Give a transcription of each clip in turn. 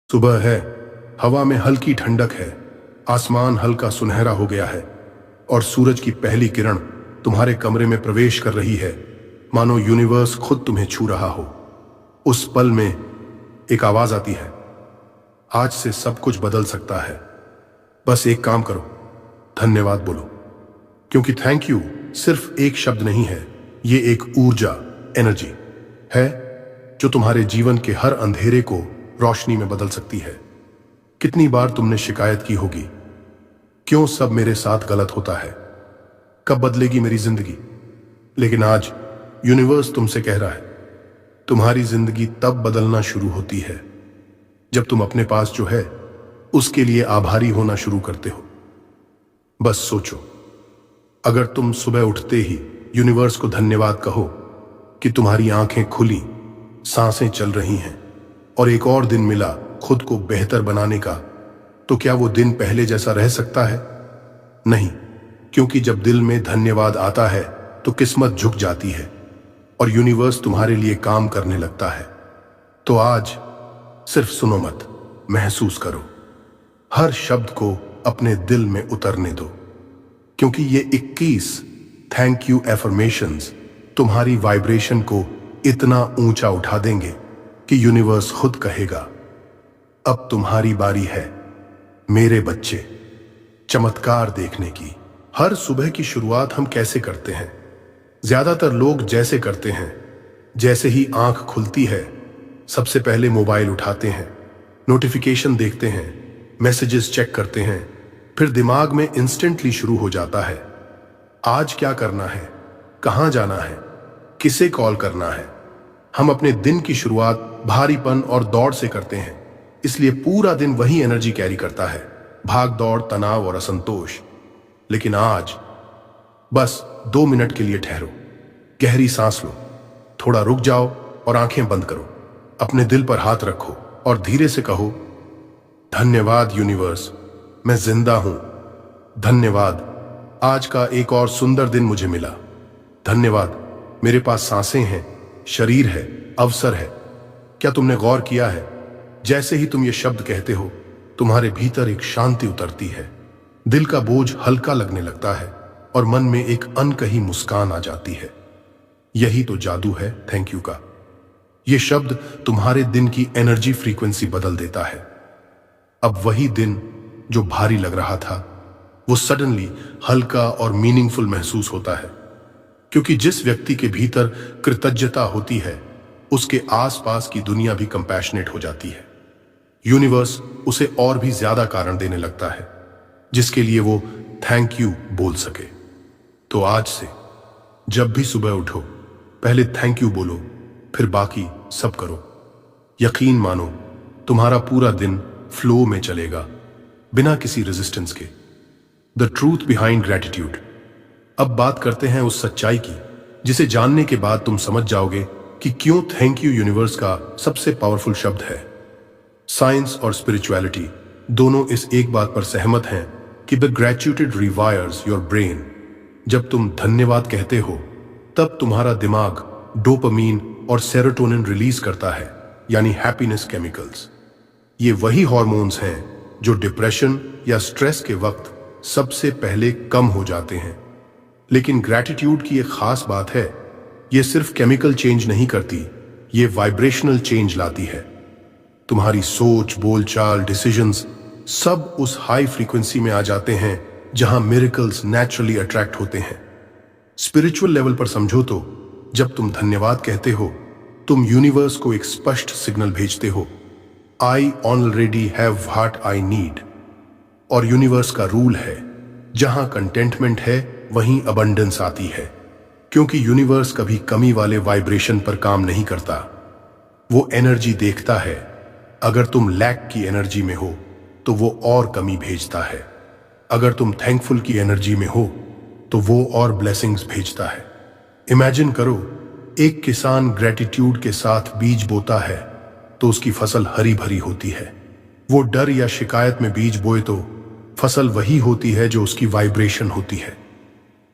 सुबह है, हवा में हल्की ठंडक है, आसमान हल्का सुनहरा हो गया है और सूरज की पहली किरण तुम्हारे कमरे में प्रवेश कर रही है, मानो यूनिवर्स खुद तुम्हें छू रहा हो। उस पल में एक आवाज आती है, आज से सब कुछ बदल सकता है। बस एक काम करो, धन्यवाद बोलो। क्योंकि थैंक यू सिर्फ एक शब्द नहीं है, ये एक ऊर्जा, एनर्जी है जो तुम्हारे जीवन के हर अंधेरे को रोशनी में बदल सकती है। कितनी बार तुमने शिकायत की होगी, क्यों सब मेरे साथ गलत होता है, कब बदलेगी मेरी जिंदगी। लेकिन आज यूनिवर्स तुमसे कह रहा है, तुम्हारी जिंदगी तब बदलना शुरू होती है जब तुम अपने पास जो है उसके लिए आभारी होना शुरू करते हो। बस सोचो, अगर तुम सुबह उठते ही यूनिवर्स को धन्यवाद कहो कि तुम्हारी आंखें खुली, सांसें चल रही हैं और एक और दिन मिला खुद को बेहतर बनाने का, तो क्या वो दिन पहले जैसा रह सकता है? नहीं, क्योंकि जब दिल में धन्यवाद आता है तो किस्मत झुक जाती है और यूनिवर्स तुम्हारे लिए काम करने लगता है। तो आज सिर्फ सुनो मत, महसूस करो। हर शब्द को अपने दिल में उतरने दो, क्योंकि ये 21 थैंक यू एफर्मेशंस तुम्हारी वाइब्रेशन को इतना ऊंचा उठा देंगे कि यूनिवर्स खुद कहेगा, अब तुम्हारी बारी है मेरे बच्चे, चमत्कार देखने की। हर सुबह की शुरुआत हम कैसे करते हैं? ज्यादातर लोग जैसे करते हैं, जैसे ही आंख खुलती है सबसे पहले मोबाइल उठाते हैं, नोटिफिकेशन देखते हैं, मैसेजेस चेक करते हैं, फिर दिमाग में इंस्टेंटली शुरू हो जाता है, आज क्या करना है, कहां जाना है, किसे कॉल करना है। हम अपने दिन की शुरुआत भारीपन और दौड़ से करते हैं, इसलिए पूरा दिन वही एनर्जी कैरी करता है, भाग दौड़, तनाव और असंतोष। लेकिन आज बस 2 मिनट के लिए ठहरो, गहरी सांस लो, थोड़ा रुक जाओ और आंखें बंद करो। अपने दिल पर हाथ रखो और धीरे से कहो, धन्यवाद यूनिवर्स, मैं जिंदा हूं। धन्यवाद, आज का एक और सुंदर दिन मुझे मिला। धन्यवाद, मेरे पास सांसें हैं, शरीर है, अवसर है। क्या तुमने गौर किया है, जैसे ही तुम ये शब्द कहते हो तुम्हारे भीतर एक शांति उतरती है, दिल का बोझ हल्का लगने लगता है और मन में एक अनकही मुस्कान आ जाती है। यही तो जादू है थैंक यू का। ये शब्द तुम्हारे दिन की एनर्जी फ्रीक्वेंसी बदल देता है। अब वही दिन जो भारी लग रहा था वो सडनली हल्का और मीनिंगफुल महसूस होता है, क्योंकि जिस व्यक्ति के भीतर कृतज्ञता होती है उसके आसपास की दुनिया भी कंपैशनेट हो जाती है। यूनिवर्स उसे और भी ज्यादा कारण देने लगता है जिसके लिए वो थैंक यू बोल सके। तो आज से जब भी सुबह उठो पहले थैंक यू बोलो, फिर बाकी सब करो। यकीन मानो तुम्हारा पूरा दिन फ्लो में चलेगा, बिना किसी रेजिस्टेंस के। The truth behind gratitude. अब बात करते हैं उस सच्चाई की जिसे जानने के बाद तुम समझ जाओगे कि क्यों थैंक यू यूनिवर्स का सबसे पावरफुल शब्द है। साइंस और स्पिरिचुअलिटी दोनों इस एक बात पर सहमत हैं कि द ग्रेटिट्यूड रिवायर्स योर ब्रेन। जब तुम धन्यवाद कहते हो तब तुम्हारा दिमाग डोपामीन और सेरोटोनिन रिलीज करता है, यानी हैप्पीनेस केमिकल्स। ये वही हॉर्मोन्स हैं जो डिप्रेशन या स्ट्रेस के वक्त सबसे पहले कम हो जाते हैं। लेकिन ग्रैटिट्यूड की एक खास बात है, ये सिर्फ केमिकल चेंज नहीं करती, ये वाइब्रेशनल चेंज लाती है। तुम्हारी सोच, बोलचाल, डिसीजंस सब उस हाई फ्रीक्वेंसी में आ जाते हैं जहां मिरेकल्स नेचुरली अट्रैक्ट होते हैं। स्पिरिचुअल लेवल पर समझो तो जब तुम धन्यवाद कहते हो तुम यूनिवर्स को एक स्पष्ट सिग्नल भेजते हो, I already have what I need. और यूनिवर्स का रूल है, जहां कंटेंटमेंट है वहीं अबंडेंस आती है, क्योंकि यूनिवर्स कभी कमी वाले वाइब्रेशन पर काम नहीं करता। वो एनर्जी देखता है, अगर तुम लैक की एनर्जी में हो तो वो और कमी भेजता है, अगर तुम थैंकफुल की एनर्जी में हो तो वो और ब्लेसिंग्स भेजता है। इमेजिन करो, एक किसान ग्रेटिट्यूड के साथ बीज बोता है तो उसकी फसल हरी भरी होती है। वो डर या शिकायत में बीज बोए तो फसल वही होती है जो उसकी वाइब्रेशन होती है।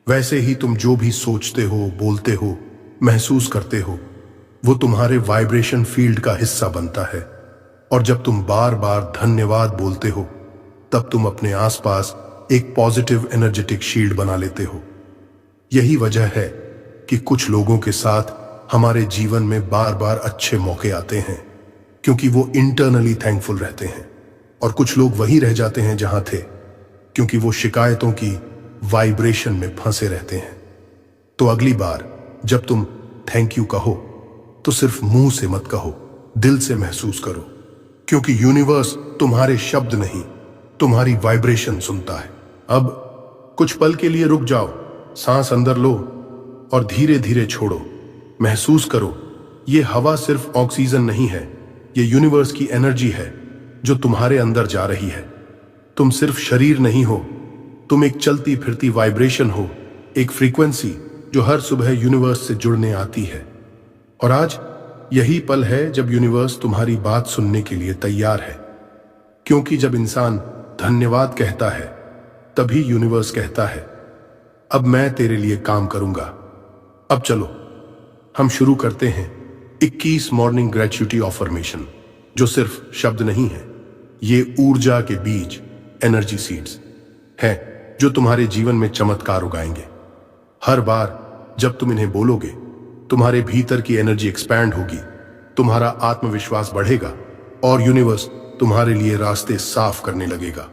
वैसे ही तुम जो भी सोचते हो, बोलते हो, महसूस करते हो, वो तुम्हारे वाइब्रेशन फील्ड का हिस्सा बनता है। और जब तुम बार बार धन्यवाद बोलते हो तब तुम अपने आसपास एक पॉजिटिव एनर्जेटिक शील्ड बना लेते हो। यही वजह है कि कुछ लोगों के साथ हमारे जीवन में बार बार अच्छे मौके आते हैं, क्योंकि वो इंटरनली थैंकफुल रहते हैं, और कुछ लोग वहीं रह जाते हैं जहां थे, क्योंकि वो शिकायतों की वाइब्रेशन में फंसे रहते हैं। तो अगली बार जब तुम थैंक यू कहो तो सिर्फ मुंह से मत कहो, दिल से महसूस करो, क्योंकि यूनिवर्स तुम्हारे शब्द नहीं, तुम्हारी वाइब्रेशन सुनता है। अब कुछ पल के लिए रुक जाओ, सांस अंदर लो और धीरे धीरे छोड़ो। महसूस करो, ये हवा सिर्फ ऑक्सीजन नहीं है, ये यूनिवर्स की एनर्जी है जो तुम्हारे अंदर जा रही है। तुम सिर्फ शरीर नहीं हो, तुम एक चलती फिरती वाइब्रेशन हो, एक फ्रीक्वेंसी जो हर सुबह यूनिवर्स से जुड़ने आती है। और आज यही पल है जब यूनिवर्स तुम्हारी बात सुनने के लिए तैयार है, क्योंकि जब इंसान धन्यवाद कहता है तभी यूनिवर्स कहता है, अब मैं तेरे लिए काम करूंगा। अब चलो हम शुरू करते हैं 21 मॉर्निंग ग्रेचुटी अफर्मेशन, जो सिर्फ शब्द नहीं है, ये ऊर्जा के बीज, एनर्जी सीड्स हैं जो तुम्हारे जीवन में चमत्कार उगाएंगे। हर बार जब तुम इन्हें बोलोगे, तुम्हारे भीतर की एनर्जी एक्सपैंड होगी, तुम्हारा आत्मविश्वास बढ़ेगा और यूनिवर्स तुम्हारे लिए रास्ते साफ करने लगेगा।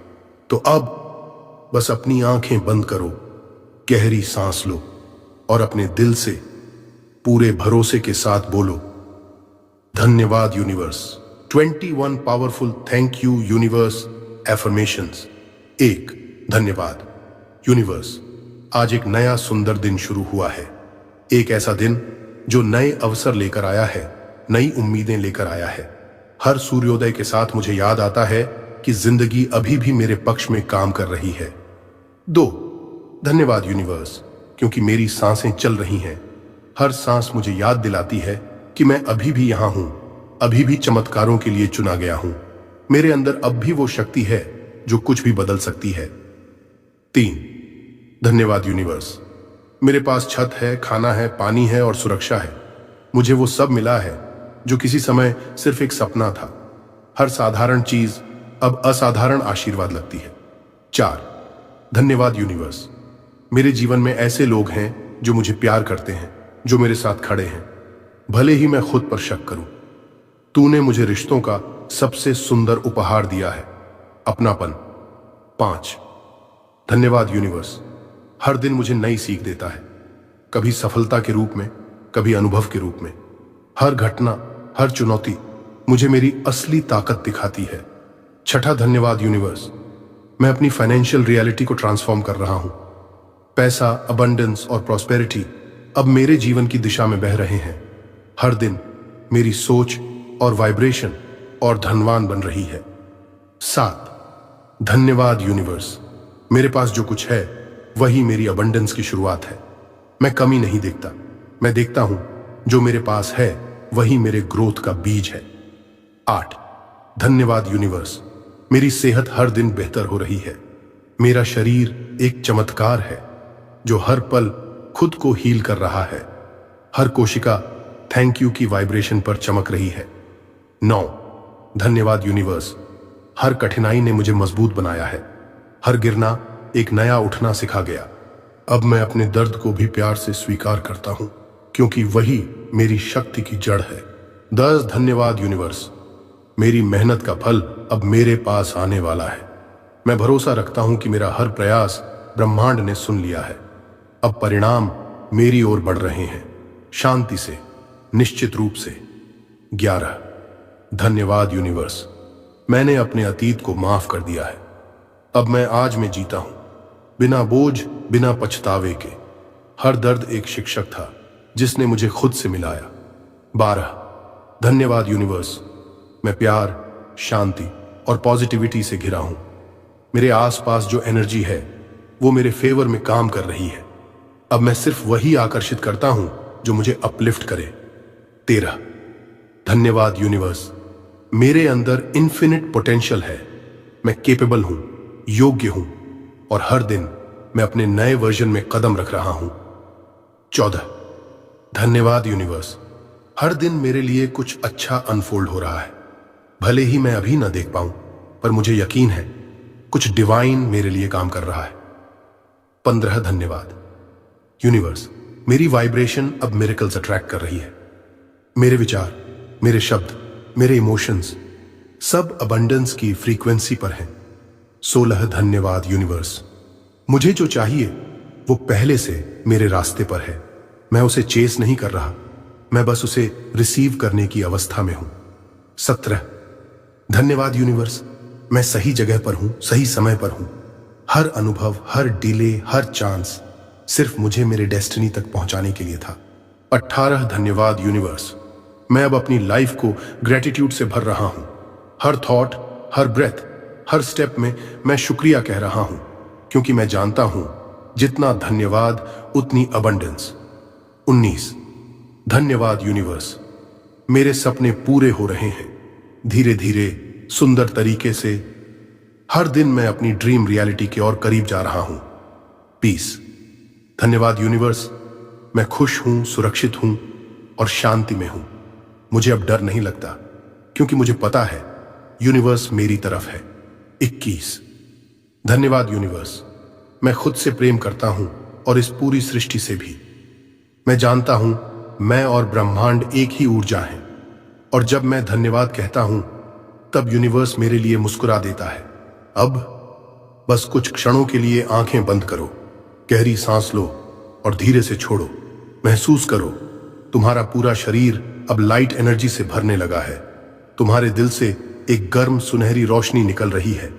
तो अब बस अपनी आंखें बंद करो, गहरी सांस लो और अपने दिल से पूरे भरोसे के साथ बोलो, धन्यवाद universe. 21 powerful thank you universe affirmations. 1, धन्यवाद यूनिवर्स। आज एक नया सुंदर दिन शुरू हुआ है, एक ऐसा दिन जो नए अवसर लेकर आया है, नई उम्मीदें लेकर आया है। हर सूर्योदय के साथ मुझे याद आता है कि जिंदगी अभी भी मेरे पक्ष में काम कर रही है। 2, धन्यवाद यूनिवर्स, क्योंकि मेरी सांसें चल रही हैं। हर सांस मुझे याद दिलाती है कि मैं अभी भी यहां हूं, अभी भी चमत्कारों के लिए चुना गया हूं। मेरे अंदर अब भी वो शक्ति है जो कुछ भी बदल सकती है। 3, धन्यवाद यूनिवर्स, मेरे पास छत है, खाना है, पानी है और सुरक्षा है। मुझे वो सब मिला है जो किसी समय सिर्फ एक सपना था। हर साधारण चीज अब असाधारण आशीर्वाद लगती है। 4, धन्यवाद यूनिवर्स, मेरे जीवन में ऐसे लोग हैं जो मुझे प्यार करते हैं, जो मेरे साथ खड़े हैं, भले ही मैं खुद पर शक करूं। तूने मुझे रिश्तों का सबसे सुंदर उपहार दिया है, अपनापन। 5, धन्यवाद यूनिवर्स, हर दिन मुझे नई सीख देता है, कभी सफलता के रूप में, कभी अनुभव के रूप में। हर घटना, हर चुनौती मुझे मेरी असली ताकत दिखाती है। 6, धन्यवाद यूनिवर्स, मैं अपनी फाइनेंशियल रियलिटी को ट्रांसफॉर्म कर रहा हूं। पैसा, अबंडेंस और प्रॉस्पेरिटी अब मेरे जीवन की दिशा में बह रहे हैं। हर दिन मेरी सोच और वाइब्रेशन और धनवान बन रही है। 7, धन्यवाद यूनिवर्स, मेरे पास जो कुछ है वही मेरी अबंडेंस की शुरुआत है। मैं कमी नहीं देखता, मैं देखता हूं जो मेरे पास है वही मेरे ग्रोथ का बीज है। 8, धन्यवाद यूनिवर्स, मेरी सेहत हर दिन बेहतर हो रही है। मेरा शरीर एक चमत्कार है जो हर पल खुद को हील कर रहा है। हर कोशिका थैंक यू की वाइब्रेशन पर चमक रही है। 9, धन्यवाद यूनिवर्स, हर कठिनाई ने मुझे मजबूत बनाया है। हर गिरना एक नया उठना सिखा गया। अब मैं अपने दर्द को भी प्यार से स्वीकार करता हूं, क्योंकि वही मेरी शक्ति की जड़ है। 10, धन्यवाद यूनिवर्स, मेरी मेहनत का फल अब मेरे पास आने वाला है। मैं भरोसा रखता हूं कि मेरा हर प्रयास ब्रह्मांड ने सुन लिया है। अब परिणाम मेरी ओर बढ़ रहे हैं, शांति से, निश्चित रूप से। 11, धन्यवाद यूनिवर्स, मैंने अपने अतीत को माफ कर दिया है। अब मैं आज में जीता हूं, बिना बोझ, बिना पछतावे के। हर दर्द एक शिक्षक था जिसने मुझे खुद से मिलाया। 12, धन्यवाद यूनिवर्स, मैं प्यार, शांति और पॉजिटिविटी से घिरा हूं। मेरे आसपास जो एनर्जी है वो मेरे फेवर में काम कर रही है। अब मैं सिर्फ वही आकर्षित करता हूं जो मुझे अपलिफ्ट करे। 13, धन्यवाद यूनिवर्स, मेरे अंदर इन्फिनिट पोटेंशियल है। मैं केपेबल हूं, योग्य हूं और हर दिन मैं अपने नए वर्जन में कदम रख रहा हूं। 14, धन्यवाद यूनिवर्स, हर दिन मेरे लिए कुछ अच्छा अनफोल्ड हो रहा है। भले ही मैं अभी ना देख पाऊं, पर मुझे यकीन है कुछ डिवाइन मेरे लिए काम कर रहा है। 15 धन्यवाद यूनिवर्स, मेरी वाइब्रेशन अब मिरेकल्स अट्रैक्ट कर रही है। मेरे विचार, मेरे शब्द, मेरे इमोशंस सब अबंडेंस की फ्रीक्वेंसी पर हैं। 16 धन्यवाद यूनिवर्स, मुझे जो चाहिए वो पहले से मेरे रास्ते पर है। मैं उसे चेस नहीं कर रहा, मैं बस उसे रिसीव करने की अवस्था में हूं। 17 धन्यवाद यूनिवर्स, मैं सही जगह पर हूं, सही समय पर हूं। हर अनुभव, हर डिले, हर चांस सिर्फ मुझे मेरे डेस्टिनी तक पहुंचाने के लिए था। 18 धन्यवाद यूनिवर्स, मैं अब अपनी लाइफ को ग्रेटिट्यूड से भर रहा हूं। हर थॉट, हर ब्रेथ, हर स्टेप में मैं शुक्रिया कह रहा हूं, क्योंकि मैं जानता हूं जितना धन्यवाद उतनी अबंडेंस। 19 धन्यवाद यूनिवर्स, मेरे सपने पूरे हो रहे हैं धीरे धीरे, सुंदर तरीके से। हर दिन मैं अपनी ड्रीम रियलिटी की ओर करीब जा रहा हूं। पीस धन्यवाद यूनिवर्स, मैं खुश हूं, सुरक्षित हूं और शांति में हूं। मुझे अब डर नहीं लगता, क्योंकि मुझे पता है यूनिवर्स मेरी तरफ है। 21 धन्यवाद यूनिवर्स, मैं खुद से प्रेम करता हूं और इस पूरी सृष्टि से भी। मैं जानता हूं मैं और ब्रह्मांड एक ही ऊर्जा हैं, और जब मैं धन्यवाद कहता हूं तब यूनिवर्स मेरे लिए मुस्कुरा देता है। अब बस कुछ क्षणों के लिए आंखें बंद करो, गहरी सांस लो और धीरे से छोड़ो। महसूस करो तुम्हारा पूरा शरीर अब लाइट एनर्जी से भरने लगा है। तुम्हारे दिल से एक गर्म सुनहरी रोशनी निकल रही है,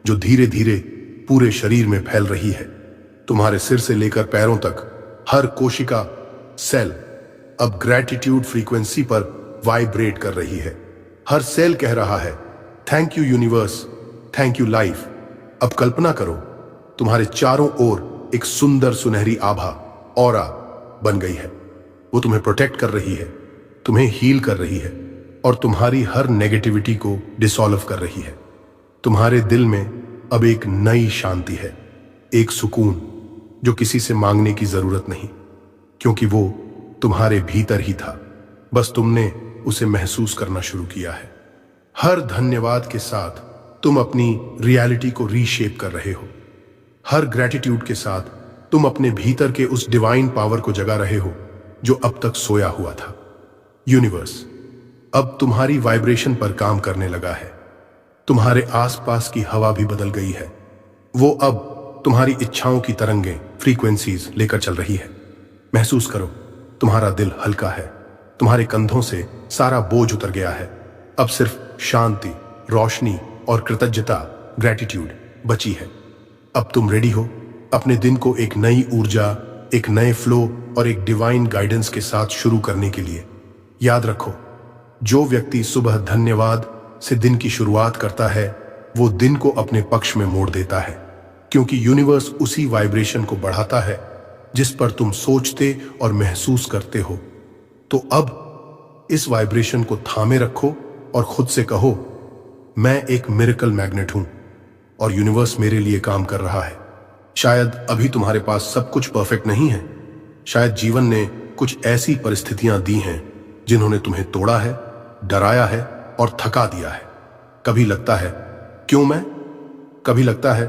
जो धीरे धीरे पूरे शरीर में फैल रही है। तुम्हारे सिर से लेकर पैरों तक हर कोशिका, सेल अब ग्रैटिट्यूड फ्रीक्वेंसी पर वाइब्रेट कर रही है। हर सेल कह रहा है thank you universe, thank you life. अब कल्पना करो तुम्हारे चारों ओर एक सुंदर सुनहरी आभा, ऑरा बन गई है। वो तुम्हें प्रोटेक्ट कर रही है, तुम्हें हील कर रही है और तुम्हारी हर नेगेटिविटी को डिसॉल्व कर रही है। तुम्हारे दिल में अब एक नई शांति है, एक सुकून जो किसी से मांगने की जरूरत नहीं, क्योंकि वो तुम्हारे भीतर ही था, बस तुमने उसे महसूस करना शुरू किया है। हर धन्यवाद के साथ तुम अपनी रियलिटी को रीशेप कर रहे हो। हर ग्रैटिट्यूड के साथ तुम अपने भीतर के उस डिवाइन पावर को जगा रहे हो जो अब तक सोया हुआ था। यूनिवर्स अब तुम्हारी वाइब्रेशन पर काम करने लगा है। तुम्हारे आसपास की हवा भी बदल गई है। वो अब तुम्हारी इच्छाओं की तरंगें, फ्रीक्वेंसीज लेकर चल रही है। महसूस करो तुम्हारा दिल हल्का है, तुम्हारे कंधों से सारा बोझ उतर गया है। अब सिर्फ शांति, रोशनी और कृतज्ञता, ग्रैटिट्यूड बची है। अब तुम रेडी हो अपने दिन को एक नई ऊर्जा, एक नए फ्लो और एक डिवाइन गाइडेंस के साथ शुरू करने के लिए। याद रखो, जो व्यक्ति सुबह धन्यवाद से दिन की शुरुआत करता है वो दिन को अपने पक्ष में मोड़ देता है, क्योंकि यूनिवर्स उसी वाइब्रेशन को बढ़ाता है जिस पर तुम सोचते और महसूस करते हो। तो अब इस वाइब्रेशन को थामे रखो और खुद से कहो, मैं एक मिरेकल मैग्नेट हूं और यूनिवर्स मेरे लिए काम कर रहा है। शायद अभी तुम्हारे पास सब कुछ परफेक्ट नहीं है, शायद जीवन ने कुछ ऐसी परिस्थितियां दी हैं जिन्होंने तुम्हें तोड़ा है, डराया है और थका दिया है। कभी लगता है क्यों मैं, कभी लगता है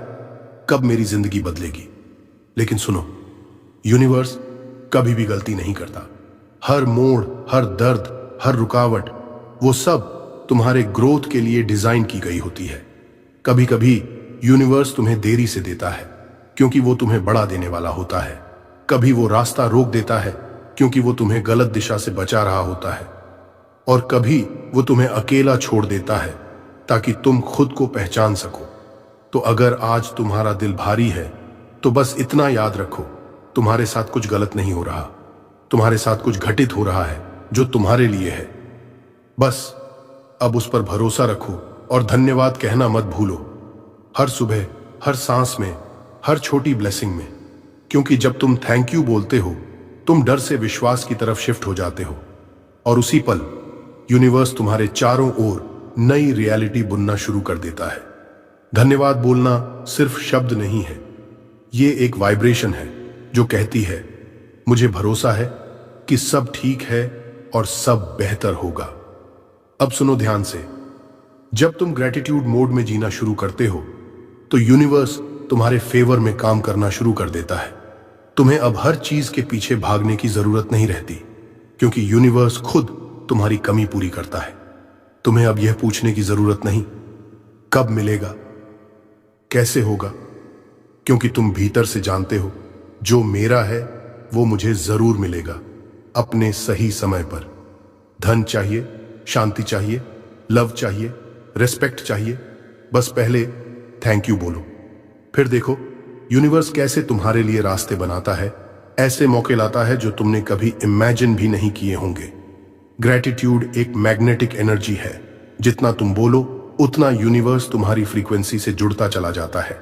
कब मेरी जिंदगी बदलेगी। लेकिन सुनो, यूनिवर्स कभी भी गलती नहीं करता। हर मोड़, हर दर्द, हर रुकावट, वो सब तुम्हारे ग्रोथ के लिए डिजाइन की गई होती है। कभी कभी यूनिवर्स तुम्हें देरी से देता है क्योंकि वो तुम्हें बढ़ा देने वाला होता है। कभी वो रास्ता रोक देता है क्योंकि वो तुम्हें गलत दिशा से बचा रहा होता है, और कभी वो तुम्हें अकेला छोड़ देता है ताकि तुम खुद को पहचान सको। तो अगर आज तुम्हारा दिल भारी है तो बस इतना याद रखो, तुम्हारे साथ कुछ गलत नहीं हो रहा, तुम्हारे साथ कुछ घटित हो रहा है जो तुम्हारे लिए है। बस अब उस पर भरोसा रखो और धन्यवाद कहना मत भूलो, हर सुबह, हर सांस में, हर छोटी ब्लेसिंग में। क्योंकि जब तुम थैंक यू बोलते हो तुम डर से विश्वास की तरफ शिफ्ट हो जाते हो, और उसी पल यूनिवर्स तुम्हारे चारों ओर नई रियलिटी बुनना शुरू कर देता है। धन्यवाद बोलना सिर्फ शब्द नहीं है, ये एक वाइब्रेशन है जो कहती है मुझे भरोसा है कि सब ठीक है और सब बेहतर होगा। अब सुनो ध्यान से, जब तुम ग्रेटिट्यूड मोड में जीना शुरू करते हो तो यूनिवर्स तुम्हारे फेवर में काम करना शुरू कर देता है। तुम्हें अब हर चीज के पीछे भागने की जरूरत नहीं रहती, क्योंकि यूनिवर्स खुद तुम्हारी कमी पूरी करता है। तुम्हें अब यह पूछने की जरूरत नहीं कब मिलेगा, कैसे होगा, क्योंकि तुम भीतर से जानते हो जो मेरा है वो मुझे जरूर मिलेगा, अपने सही समय पर। धन चाहिए, शांति चाहिए, लव चाहिए, रिस्पेक्ट चाहिए, बस पहले थैंक यू बोलो। फिर देखो यूनिवर्स कैसे तुम्हारे लिए रास्ते बनाता है, ऐसे मौके लाता है जो तुमने कभी इमेजिन भी नहीं किए होंगे। ग्रेटिट्यूड एक मैग्नेटिक एनर्जी है, जितना तुम बोलो उतना यूनिवर्स तुम्हारी फ्रीक्वेंसी से जुड़ता चला जाता है।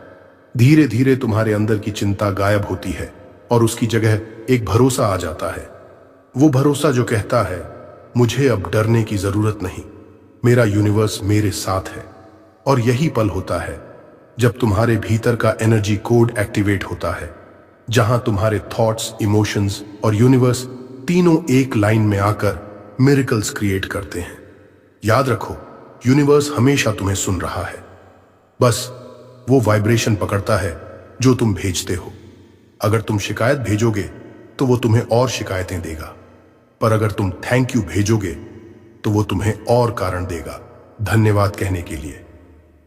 धीरे धीरे तुम्हारे अंदर की चिंता गायब होती है और उसकी जगह एक भरोसा आ जाता है। वो भरोसा जो कहता है मुझे अब डरने की जरूरत नहीं, मेरा यूनिवर्स मेरे साथ है। और यही पल होता है जब तुम्हारे भीतर का एनर्जी कोड एक्टिवेट होता है, जहां तुम्हारे थॉट्स, इमोशंस और यूनिवर्स तीनों एक लाइन में आकर मिरेकल्स क्रिएट करते हैं। याद रखो, यूनिवर्स हमेशा तुम्हें सुन रहा है, बस वो वाइब्रेशन पकड़ता है जो तुम भेजते हो। अगर तुम शिकायत भेजोगे तो वो तुम्हें और शिकायतें देगा, पर अगर तुम थैंक यू भेजोगे तो वो तुम्हें और कारण देगा धन्यवाद कहने के लिए।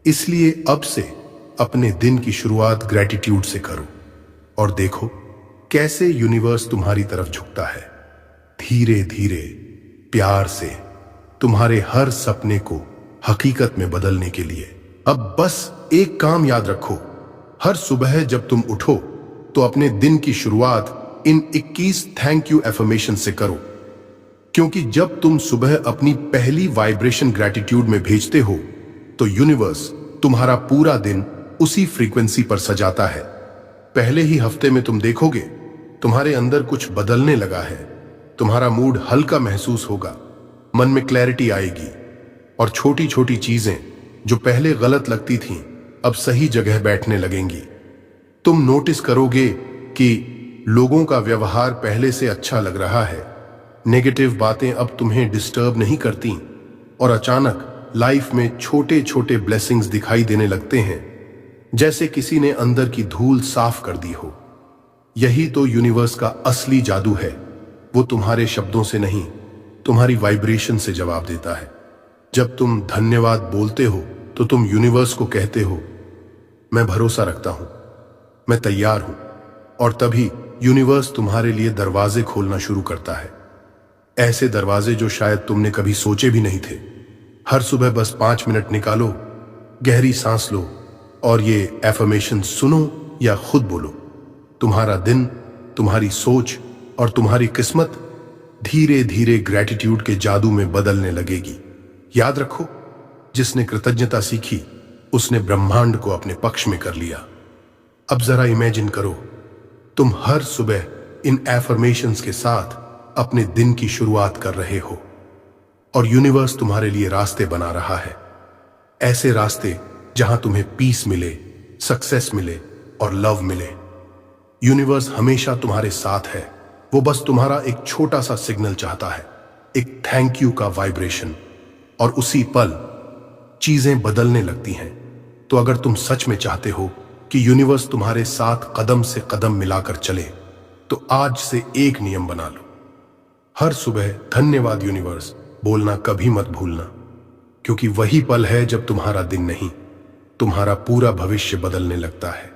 इसलिए अब से अपने दिन की शुरुआत ग्रेटिट्यूड से करो और देखो कैसे यूनिवर्स तुम्हारी तरफ झुकता है, धीरे धीरे, प्यार से, तुम्हारे हर सपने को हकीकत में बदलने के लिए। अब बस एक काम याद रखो, हर सुबह जब तुम उठो तो अपने दिन की शुरुआत इन 21 थैंक यू एफर्मेशन से करो, क्योंकि जब तुम सुबह अपनी पहली वाइब्रेशन ग्रेटिट्यूड में भेजते हो तो यूनिवर्स तुम्हारा पूरा दिन उसी फ्रीक्वेंसी पर सजाता है। पहले ही हफ्ते में तुम देखोगे तुम्हारे अंदर कुछ बदलने लगा है, तुम्हारा मूड हल्का महसूस होगा, मन में क्लैरिटी आएगी और छोटी छोटी चीजें जो पहले गलत लगती थीं अब सही जगह बैठने लगेंगी। तुम नोटिस करोगे कि लोगों का व्यवहार पहले से अच्छा लग रहा है, नेगेटिव बातें अब तुम्हें डिस्टर्ब नहीं करती और अचानक लाइफ में छोटे छोटे ब्लेसिंग्स दिखाई देने लगते हैं, जैसे किसी ने अंदर की धूल साफ कर दी हो। यही तो यूनिवर्स का असली जादू है, वो तुम्हारे शब्दों से नहीं, तुम्हारी वाइब्रेशन से जवाब देता है। जब तुम धन्यवाद बोलते हो तो तुम यूनिवर्स को कहते हो मैं भरोसा रखता हूं, मैं तैयार हूं, और तभी यूनिवर्स तुम्हारे लिए दरवाजे खोलना शुरू करता है, ऐसे दरवाजे जो शायद तुमने कभी सोचे भी नहीं थे। हर सुबह बस 5 मिनट निकालो, गहरी सांस लो और ये एफर्मेशन सुनो या खुद बोलो। तुम्हारा दिन, तुम्हारी सोच और तुम्हारी किस्मत धीरे धीरे ग्रेटिट्यूड के जादू में बदलने लगेगी। याद रखो, जिसने कृतज्ञता सीखी उसने ब्रह्मांड को अपने पक्ष में कर लिया। अब जरा इमेजिन करो, तुम हर सुबह इन एफर्मेशंस के साथ अपने दिन की शुरुआत कर रहे हो और यूनिवर्स तुम्हारे लिए रास्ते बना रहा है, ऐसे रास्ते जहां तुम्हें पीस मिले, सक्सेस मिले और लव मिले। यूनिवर्स हमेशा तुम्हारे साथ है, वो बस तुम्हारा एक छोटा सा सिग्नल चाहता है, एक थैंक यू का वाइब्रेशन, और उसी पल चीजें बदलने लगती हैं। तो अगर तुम सच में चाहते हो कि यूनिवर्स तुम्हारे साथ कदम से कदम मिलाकर चले, तो आज से एक नियम बना लो, हर सुबह धन्यवाद यूनिवर्स बोलना कभी मत भूलना, क्योंकि वही पल है जब तुम्हारा दिन नहीं, तुम्हारा पूरा भविष्य बदलने लगता है।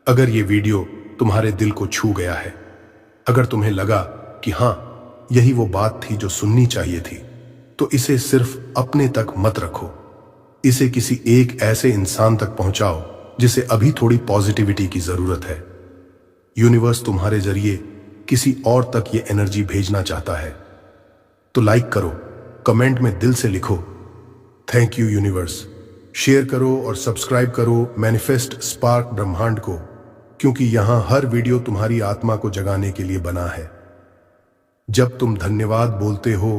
अगर ये वीडियो तुम्हारे दिल को छू गया है, अगर तुम्हें लगा कि हां यही वो बात थी जो सुननी चाहिए थी, तो इसे सिर्फ अपने तक मत रखो, इसे किसी एक ऐसे इंसान तक पहुंचाओ जिसे अभी थोड़ी पॉजिटिविटी की जरूरत है। यूनिवर्स तुम्हारे जरिए किसी और तक ये एनर्जी भेजना चाहता है। तो लाइक करो, कमेंट में दिल से लिखो थैंक यू यूनिवर्स, शेयर करो और सब्सक्राइब करो मैनिफेस्ट स्पार्क ब्रह्मांड को, क्योंकि यहां हर वीडियो तुम्हारी आत्मा को जगाने के लिए बना है। जब तुम धन्यवाद बोलते हो,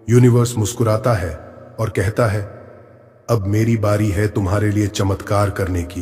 यूनिवर्स मुस्कुराता है और कहता है अब मेरी बारी है तुम्हारे लिए चमत्कार करने की।